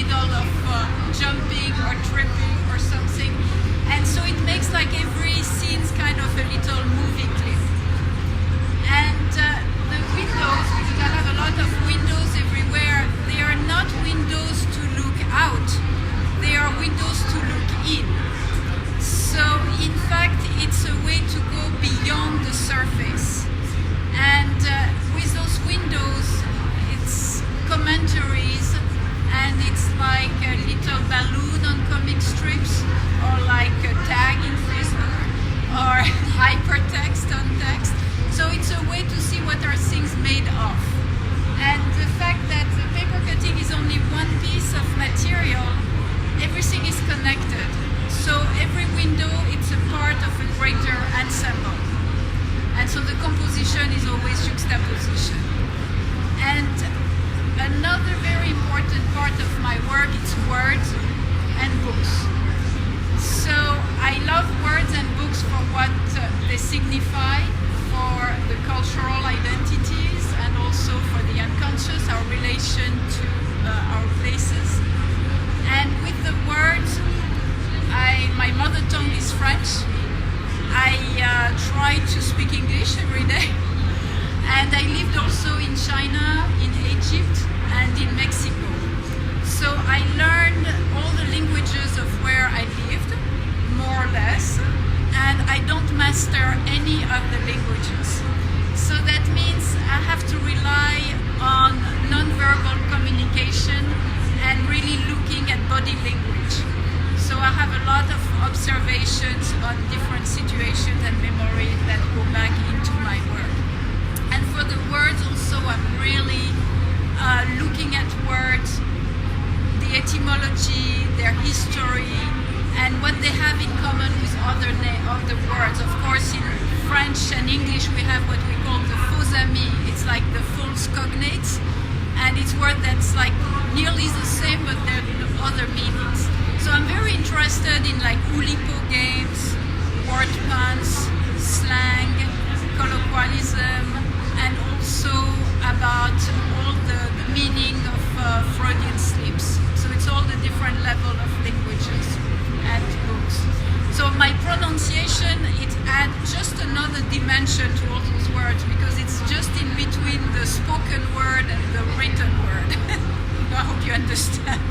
middle of jumping or tripping or something. And so it makes like every scene's kind of a little movie clip. And the windows, because I have a lot of windows everywhere, they are not windows to look out, they are windows to look in. So in fact it's a way to go beyond the surface. And with those windows it's commentaries, and it's like a little balloon on comic strips, or like a tag in Facebook, or hypertext on text. So it's a way to see what are things made of. And the fact that the paper cutting is only one piece of material, everything is connected. So every window, it's a part of a greater ensemble. And so the composition is always juxtaposition. And another very important part of my work is words and books. So I love words and books for what they signify, for the cultural identities, and also for the unconscious, our relation to our places. And with the words, my mother tongue is French. I try to speak English every day. And I lived also in China, in Egypt, and in Mexico. So I learned all the languages of where I lived, more or less, and I don't master any of the languages. So that means I have to rely on non-verbal communication and really looking at body language. So I have a lot of observations on different situations and memory that go back into my work. And for the words also, I'm really looking at words, the etymology, their history, and what they have in common with other words. Of course, in French and English we have what we call the faux amis. It's like the false cognates, and it's word that's like nearly the same, but there are other meanings. So I'm very interested in like Oulipo games, word puns, slang, colloquialism, and also about all the meaning of Freudian slips. So it's all the different level of languages and books. So my pronunciation, it adds just another dimension to all those words, because it's just in between the spoken word and the written word. I hope you understand.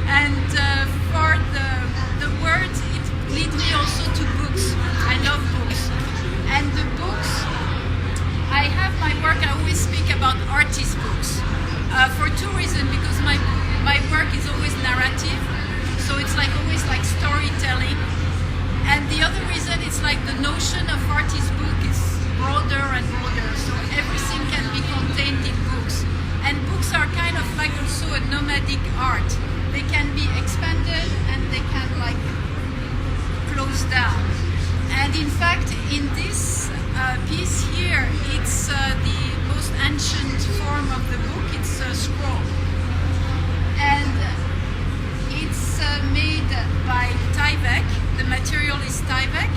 And for the words, it leads me also to books. I love books. And the books, I have my work, I always speak about artist books. For two reasons, because my work is always narrative, so it's like always like storytelling. And the other reason, it's like the notion of artist book is broader and broader, so everything can be contained in books. And books are kind of like also a nomadic art. They can be expanded and they can like close down. And in fact, in this piece here, it's the most ancient form of the book. It's a scroll. And it's made by Tyvek. The material is Tyvek.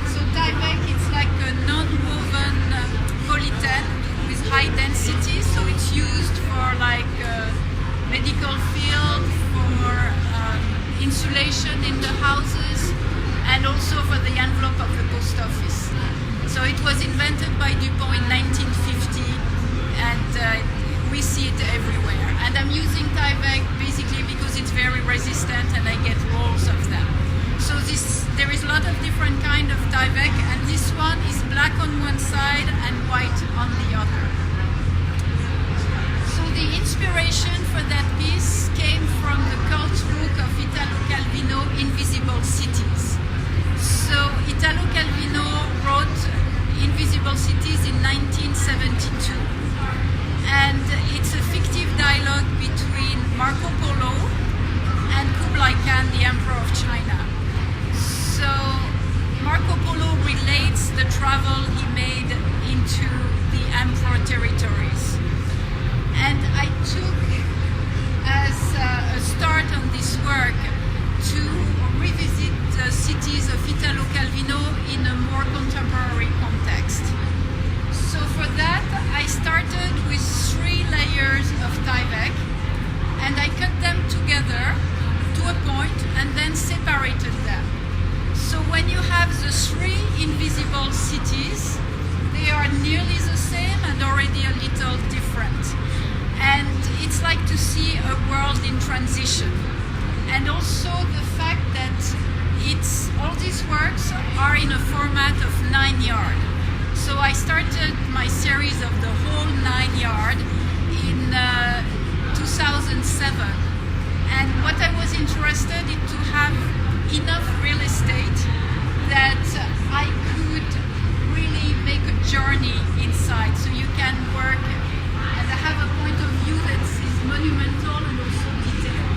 So Tyvek, it's like a non-woven polyethylene with high density. So it's used for like medical field, for insulation in the houses, and also for the envelope of the post office. So it was invented by Dupont in 1950, and we see it everywhere. And I'm using Tyvek basically because it's very resistant and I get rolls of them. So there is a lot of different kind of Tyvek, and this one is black on one side and white on the other. So the inspiration for that piece came from the cult book of Italo Calvino, Invisible Cities. So Italo Calvino wrote Invisible Cities in 1972. And it's a fictive dialogue between Marco Polo and Kublai Khan, the Emperor of China. So Marco Polo relates the travel he made into the Emperor territories. And I took and then separated them. So when you have the three invisible cities, they are nearly the same and already a little different. And it's like to see a world in transition. And also the fact that all these works are in a format of 9 yard. So I started my series of the whole 9 yard in 2007. And what I was interested in to have enough real estate that I could really make a journey inside, so you can work and have a point of view that is monumental and also detailed.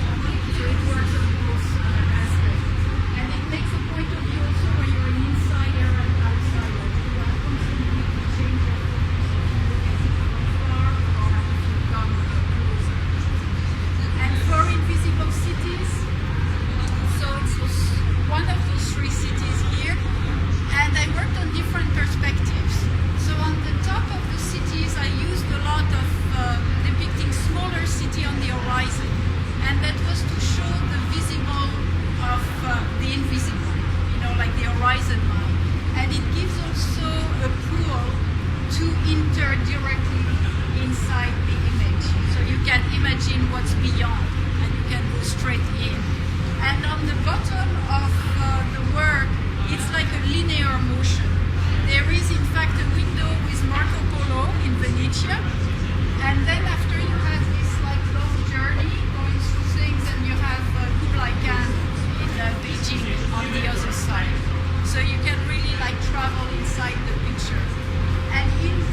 So it works on both aspects. And it makes a point of view also where you're an insider and outsider. You are constantly to change your focus from far or if you come closer. And for invisible cities, so it's one of those three cities here, and I worked on different perspectives. So on the top of the cities, I used a lot of depicting smaller city on the horizon, and that was to show the visible of the invisible, like the horizon line. And it gives also a pool to enter directly inside the image, so you can imagine what's beyond, and you can go straight in. And on the bottom of the work, it's like a linear motion. There is in fact a window with Marco Polo in Venezia, and then after you have this like long journey going through things, and you have Kublai Khan in Beijing on the other side. So you can really like travel inside the picture. And in